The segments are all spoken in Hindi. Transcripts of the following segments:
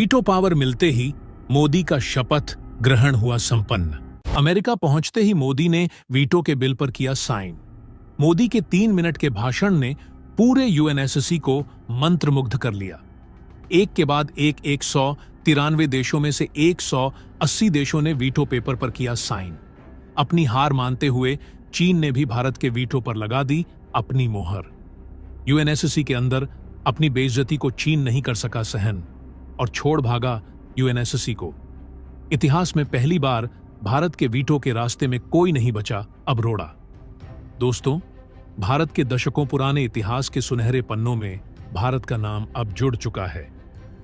वीटो पावर मिलते ही मोदी का शपथ ग्रहण हुआ संपन्न। अमेरिका पहुंचते ही मोदी ने वीटो के बिल पर किया साइन। मोदी के 3 मिनट के भाषण ने पूरे यूएनएससी को मंत्रमुग्ध कर लिया। एक के बाद एक 193 देशों में से 180 देशों ने वीटो पेपर पर किया साइन। अपनी हार मानते हुए चीन ने भी भारत के वीटो पर लगा दी अपनी मोहर। यूएनएससी के अंदर अपनी बेइज्जती को चीन नहीं कर सका सहन और छोड़ भागा यूएनएससी को। इतिहास में पहली बार भारत के वीटो के रास्ते में कोई नहीं बचा, अब रोड़ा। दोस्तों, भारत के दशकों पुराने इतिहास के सुनहरे पन्नों में भारत का नाम अब जुड़ चुका है।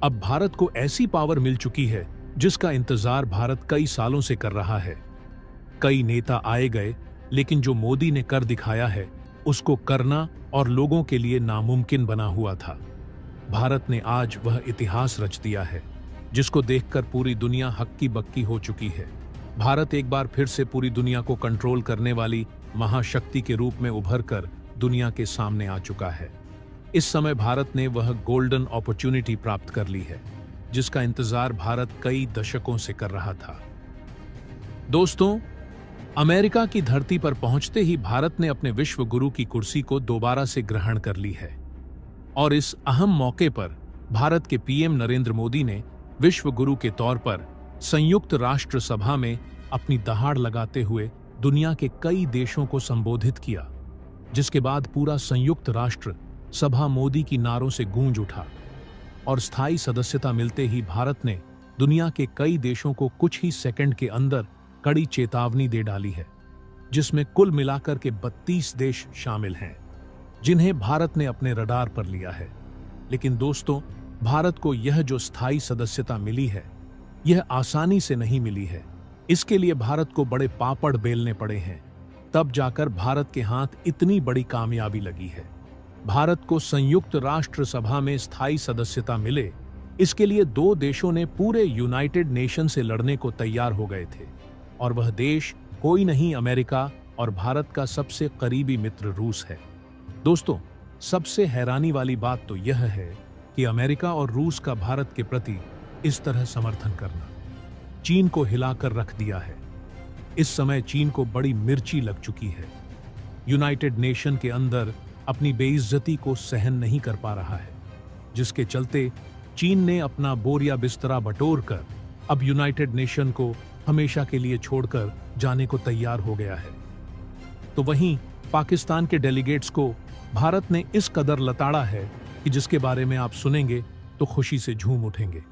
अब भारत को ऐसी पावर मिल चुकी है जिसका इंतजार भारत कई सालों से कर रहा है। कई नेता आए गए, लेकिन जो मोदी ने कर दिखाया है उसको करना और लोगों के लिए नामुमकिन बना हुआ था। भारत ने आज वह इतिहास रच दिया है जिसको देखकर पूरी दुनिया हक्की बक्की हो चुकी है। भारत एक बार फिर से पूरी दुनिया को कंट्रोल करने वाली महाशक्ति के रूप में उभर कर दुनिया के सामने आ चुका है। इस समय भारत ने वह गोल्डन अपॉर्चुनिटी प्राप्त कर ली है जिसका इंतजार भारत कई दशकों से कर रहा था। दोस्तों, अमेरिका की धरती पर पहुंचते ही भारत ने अपने विश्व गुरु की कुर्सी को दोबारा से ग्रहण कर ली है और इस अहम मौके पर भारत के पीएम नरेंद्र मोदी ने विश्व गुरु के तौर पर संयुक्त राष्ट्र सभा में अपनी दहाड़ लगाते हुए दुनिया के कई देशों को संबोधित किया, जिसके बाद पूरा संयुक्त राष्ट्र सभा मोदी की नारों से गूंज उठा और स्थायी सदस्यता मिलते ही भारत ने दुनिया के कई देशों को कुछ ही सेकंड के अंदर कड़ी चेतावनी दे डाली है, जिसमें कुल मिलाकर के 32 देश शामिल हैं जिन्हें भारत ने अपने रडार पर लिया है। लेकिन दोस्तों, भारत को यह जो स्थायी सदस्यता मिली है यह आसानी से नहीं मिली है। इसके लिए भारत को बड़े पापड़ बेलने पड़े हैं, तब जाकर भारत के हाथ इतनी बड़ी कामयाबी लगी है। भारत को संयुक्त राष्ट्र सभा में स्थायी सदस्यता मिले, इसके लिए 2 देशों ने पूरे यूनाइटेड नेशन से लड़ने को तैयार हो गए थे और वह देश कोई नहीं, अमेरिका और भारत का सबसे करीबी मित्र रूस है। दोस्तों, सबसे हैरानी वाली बात तो यह है कि अमेरिका और रूस का भारत के प्रति इस तरह समर्थन करना चीन को हिलाकर रख दिया है। इस समय चीन को बड़ी मिर्ची लग चुकी है। यूनाइटेड नेशन के अंदर अपनी बेइज्जती को सहन नहीं कर पा रहा है, जिसके चलते चीन ने अपना बोरिया बिस्तरा बटोर कर अब यूनाइटेड नेशन को हमेशा के लिए छोड़कर जाने को तैयार हो गया है। तो वहीं पाकिस्तान के डेलीगेट्स को भारत ने इस कदर लताड़ा है कि जिसके बारे में आप सुनेंगे तो खुशी से झूम उठेंगे।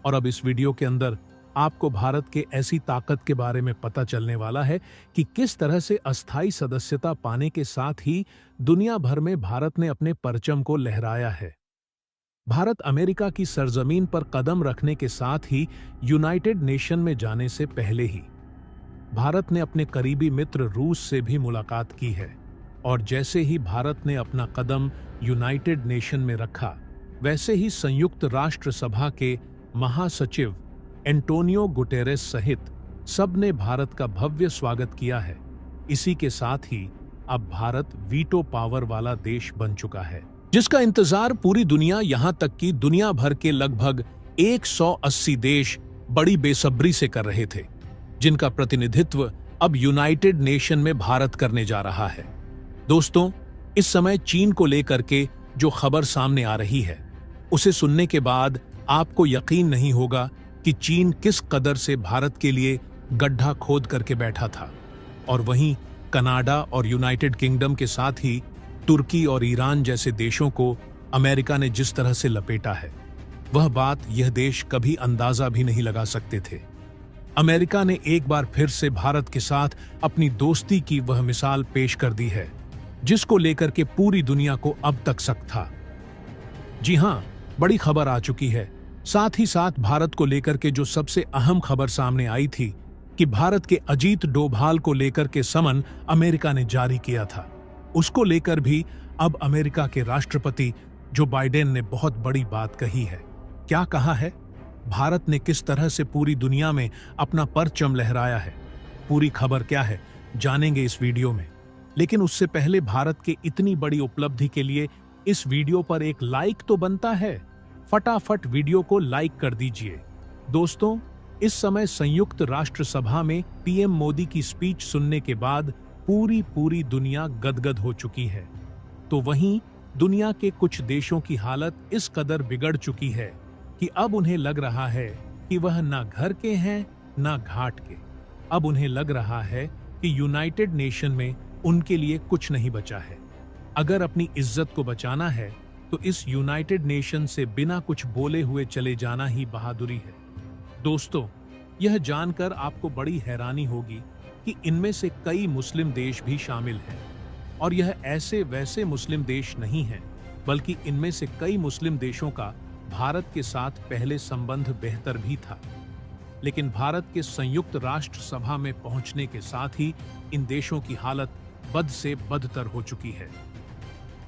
और अब इस वीडियो के अंदर आपको भारत के ऐसी ताकत के बारे में पता चलने वाला है कि किस तरह से अस्थायी सदस्यता पाने के साथ ही दुनिया भर में भारत ने अपने परचम को लहराया है। भारत अमेरिका की सरजमीन पर कदम रखने के साथ ही यूनाइटेड नेशन में जाने से पहले ही भारत ने अपने करीबी मित्र रूस से भी मुलाकात की है और जैसे ही भारत ने अपना कदम यूनाइटेड नेशन में रखा, वैसे ही संयुक्त राष्ट्र सभा के महासचिव एंटोनियो गुटेरेस सहित सब ने भारत का भव्य स्वागत किया है। इसी के साथ ही अब भारत वीटो पावर वाला देश बन चुका है, जिसका इंतजार पूरी दुनिया, यहां तक कि दुनिया भर के लगभग 180 देश बड़ी बेसब्री से कर रहे थे, जिनका प्रतिनिधित्व अब यूनाइटेड नेशन में भारत करने जा रहा है। दोस्तों, इस समय चीन को लेकर के जो खबर सामने आ रही है, उसे सुनने के बाद आपको यकीन नहीं होगा कि चीन किस कदर से भारत के लिए गड्ढा खोद करके बैठा था। और वहीं कनाडा और यूनाइटेड किंगडम के साथ ही तुर्की और ईरान जैसे देशों को अमेरिका ने जिस तरह से लपेटा है, वह बात यह देश कभी अंदाजा भी नहीं लगा सकते थे। अमेरिका ने एक बार फिर से भारत के साथ अपनी दोस्ती की वह मिसाल पेश कर दी है जिसको लेकर के पूरी दुनिया को अब तक शक था। जी हां, बड़ी खबर आ चुकी है। साथ ही साथ भारत को लेकर के जो सबसे अहम खबर सामने आई थी कि भारत के अजीत डोभाल को लेकर के समन अमेरिका ने जारी किया था, उसको लेकर भी अब अमेरिका के राष्ट्रपति जो बाइडेन ने बहुत बड़ी बात कही है। क्या कहा है? भारत ने किस तरह से पूरी दुनिया में अपना परचम लहराया है। पूरी खबर क्या है जानेंगे इस वीडियो में, लेकिन उससे पहले भारत के इतनी बड़ी उपलब्धि के लिए इस वीडियो पर एक लाइक तो बनता है। फटाफट वीडियो को लाइक कर दीजिए। दोस्तों, इस समय संयुक्त राष्ट्र सभा में पीएम मोदी की स्पीच सुनने के बाद पूरी दुनिया गदगद हो चुकी है। तो वहीं दुनिया के कुछ देशों की हालत इस कदर बिगड़ चुकी है कि अब उन्हें लग रहा है कि वह ना घर के हैं ना घाट के। अब उन्हें लग रहा है कि यूनाइटेड नेशन में उनके लिए कुछ नहीं बचा है। अगर अपनी इज्जत को बचाना है तो इस यूनाइटेड नेशन से बिना कुछ बोले हुए चले जाना ही बहादुरी है। दोस्तों, यह जानकर आपको बड़ी हैरानी होगी कि इनमें से कई मुस्लिम देश भी शामिल हैं, और यह ऐसे वैसे मुस्लिम देश नहीं हैं, बल्कि इनमें से कई मुस्लिम देशों का भारत के साथ पहले संबंध बेहतर भी था। लेकिन भारत के संयुक्त राष्ट्र सभा में पहुंचने के साथ ही इन देशों की हालत बद से बदतर हो चुकी है।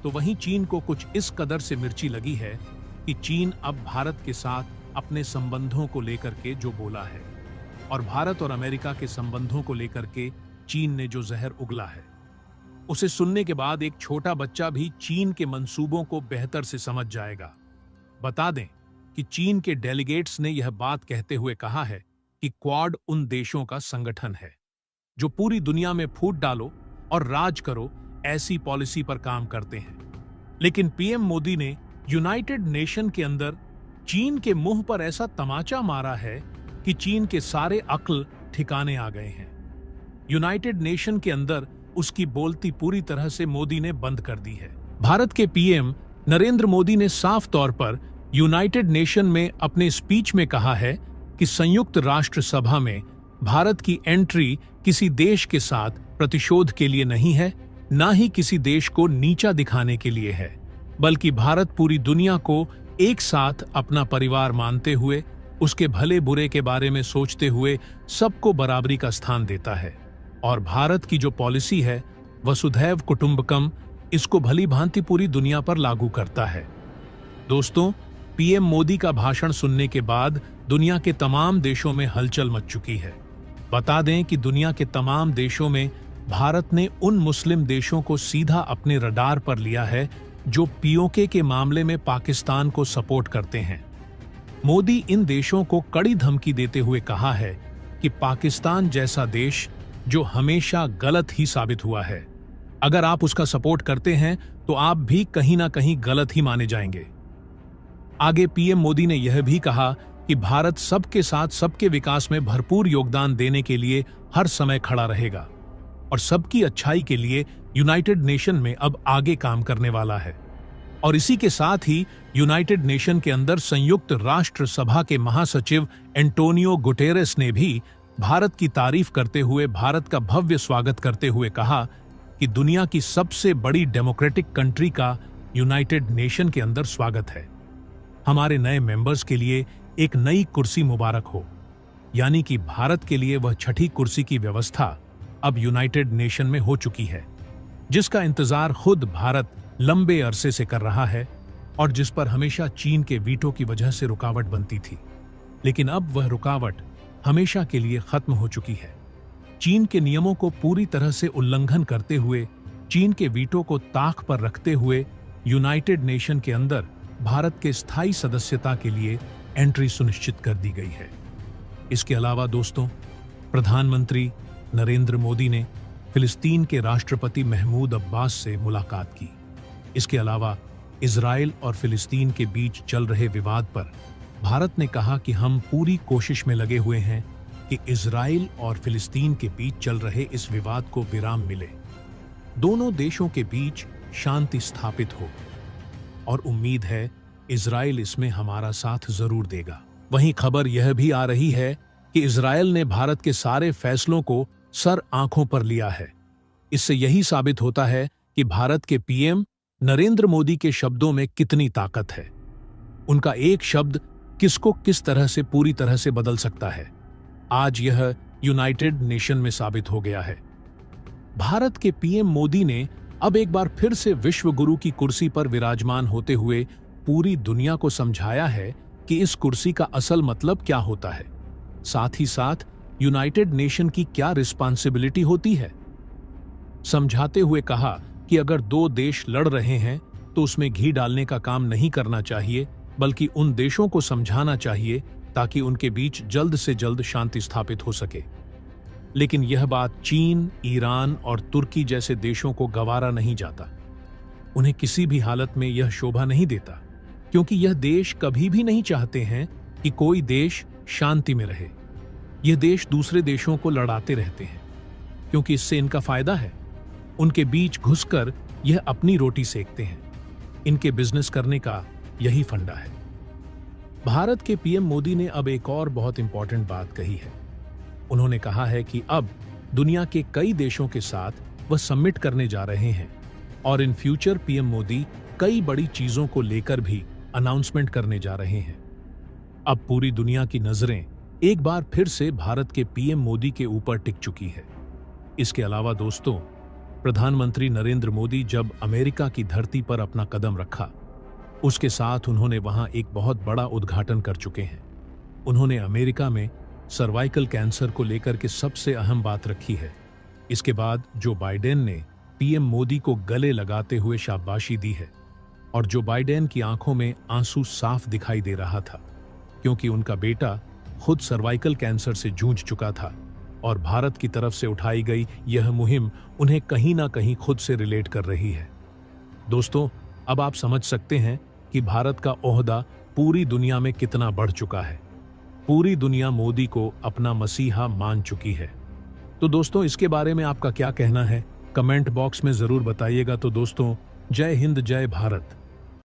तो वहीं चीन को कुछ इस कदर से मिर्ची लगी है कि चीन अब भारत के साथ अपने संबंधों को लेकर के जो बोला है, और भारत और अमेरिका के संबंधों को लेकर के चीन ने जो जहर उगला है, उसे सुनने के बाद एक छोटा बच्चा भी चीन के मंसूबों को बेहतर से समझ जाएगा। बता दें कि चीन के डेलीगेट्स ने यह बात कहते हुए कहा है कि क्वाड उन देशों का संगठन है जो पूरी दुनिया में फूट डालो और राज करो ऐसी पॉलिसी पर काम करते हैं। लेकिन पीएम मोदी ने यूनाइटेड नेशन के अंदर चीन के मुंह पर ऐसा तमाचा मारा है कि चीन के सारे अक्ल ठिकाने आ गए हैं। यूनाइटेड नेशन के अंदर उसकी बोलती पूरी तरह से मोदी ने बंद कर दी है। भारत के पीएम नरेंद्र मोदी ने साफ तौर पर यूनाइटेड नेशन में अपने स्पीच में कहा है कि संयुक्त राष्ट्र सभा में भारत की एंट्री किसी देश के साथ प्रतिशोध के लिए नहीं है, ना ही किसी देश को नीचा दिखाने के लिए है, बल्कि भारत पूरी दुनिया को एक साथ अपना परिवार मानते हुए, उसके भले बुरे के बारे में सोचते हुए सबको बराबरी का स्थान देता है। और भारत की जो पॉलिसी है वसुधैव कुटुंबकम, इसको भली भांति पूरी दुनिया पर लागू करता है। दोस्तों, पीएम मोदी का भाषण सुनने के बाद दुनिया के तमाम देशों में हलचल मच चुकी है। बता दें कि दुनिया के तमाम देशों में भारत ने उन मुस्लिम देशों को सीधा अपने रडार पर लिया है जो पीओके के मामले में पाकिस्तान को सपोर्ट करते हैं। मोदी इन देशों को कड़ी धमकी देते हुए कहा है कि पाकिस्तान जैसा देश जो हमेशा गलत ही साबित हुआ है, अगर आप उसका सपोर्ट करते हैं तो आप भी कहीं ना कहीं गलत ही माने जाएंगे। आगे पीएम मोदी ने यह भी कहा कि भारत सबके साथ सबके विकास में भरपूर योगदान देने के लिए हर समय खड़ा रहेगा और सबकी अच्छाई के लिए यूनाइटेड नेशन में अब आगे काम करने वाला है। और इसी के साथ ही यूनाइटेड नेशन के अंदर संयुक्त राष्ट्र सभा के महासचिव एंटोनियो गुटेरेस ने भी भारत की तारीफ करते हुए भारत का भव्य स्वागत करते हुए कहा कि दुनिया की सबसे बड़ी डेमोक्रेटिक कंट्री का यूनाइटेड नेशन के अंदर स्वागत है। हमारे नए मेंबर्स के लिए एक नई कुर्सी मुबारक हो। यानी कि भारत के लिए वह छठी कुर्सी की व्यवस्था अब यूनाइटेड नेशन में हो चुकी है, जिसका इंतजार खुद भारत लंबे अरसे से कर रहा है और जिस पर हमेशा चीन के वीटो की वजह से रुकावट बनती थी। लेकिन अब वह रुकावट हमेशा के लिए खत्म हो चुकी है। चीन के नियमों को पूरी तरह से उल्लंघन करते हुए, चीन के वीटो को ताक पर रखते हुए यूनाइटेड नेशन के अंदर भारत के स्थायी सदस्यता के लिए एंट्री सुनिश्चित कर दी गई है। इसके अलावा दोस्तों, प्रधानमंत्री नरेंद्र मोदी ने फिलिस्तीन के राष्ट्रपति महमूद अब्बास से मुलाकात की। इसके अलावा इजराइल और फिलिस्तीन के बीच चल रहे विवाद पर भारत ने कहा कि हम पूरी कोशिश में लगे हुए हैं कि इजराइल और फिलिस्तीन के बीच चल रहे इस विवाद को विराम मिले, दोनों देशों के बीच शांति स्थापित हो, और उम्मीद है इजराइल इसमें हमारा साथ जरूर देगा। वहीं खबर यह भी आ रही है कि इजराइल ने भारत के सारे फैसलों को सर आंखों पर लिया है। इससे यही साबित होता है कि भारत के पीएम नरेंद्र मोदी के शब्दों में कितनी ताकत है। उनका एक शब्द किसको किस तरह से पूरी तरह से बदल सकता है, आज यह यूनाइटेड नेशन में साबित हो गया है। भारत के पीएम मोदी ने अब एक बार फिर से विश्व गुरु की कुर्सी पर विराजमान होते हुए पूरी दुनिया को समझाया है कि इस कुर्सी का असल मतलब क्या होता है, साथ ही साथ यूनाइटेड नेशन की क्या रिस्पांसिबिलिटी होती है। समझाते हुए कहा कि अगर दो देश लड़ रहे हैं तो उसमें घी डालने का काम नहीं करना चाहिए, बल्कि उन देशों को समझाना चाहिए ताकि उनके बीच जल्द से जल्द शांति स्थापित हो सके। लेकिन यह बात चीन, ईरान और तुर्की जैसे देशों को गवारा नहीं जाता। उन्हें किसी भी हालत में यह शोभा नहीं देता, क्योंकि यह देश कभी भी नहीं चाहते हैं कि कोई देश शांति में रहे। यह देश दूसरे देशों को लड़ाते रहते हैं, क्योंकि इससे इनका फायदा है। उनके बीच घुसकर यह अपनी रोटी सेकते हैं। इनके बिजनेस करने का यही फंडा है। भारत के पीएम मोदी ने अब एक और बहुत इंपॉर्टेंट बात कही है। उन्होंने कहा है कि अब दुनिया के कई देशों के साथ वह समिट करने जा रहे हैं और इन फ्यूचर पीएम मोदी कई बड़ी चीजों को लेकर भी अनाउंसमेंट करने जा रहे हैं। अब पूरी दुनिया की नजरें एक बार फिर से भारत के पीएम मोदी के ऊपर टिक चुकी है। इसके अलावा दोस्तों, प्रधानमंत्री नरेंद्र मोदी जब अमेरिका की धरती पर अपना कदम रखा, उसके साथ उन्होंने वहां एक बहुत बड़ा उद्घाटन कर चुके हैं। उन्होंने अमेरिका में सर्वाइकल कैंसर को लेकर के सबसे अहम बात रखी है। इसके बाद जो बाइडेन ने पीएम मोदी को गले लगाते हुए शाबाशी दी है और जो बाइडेन की आंखों में आंसू साफ दिखाई दे रहा था, क्योंकि उनका बेटा खुद सर्वाइकल कैंसर से जूझ चुका था और भारत की तरफ से उठाई गई यह मुहिम उन्हें कहीं ना कहीं खुद से रिलेट कर रही है। दोस्तों, अब आप समझ सकते हैं कि भारत का ओहदा पूरी दुनिया में कितना बढ़ चुका है। पूरी दुनिया मोदी को अपना मसीहा मान चुकी है। तो दोस्तों, इसके बारे में आपका क्या कहना है? कमेंट बॉक्स में जरूर बताइएगा। तो दोस्तों, जय हिंद, जय भारत।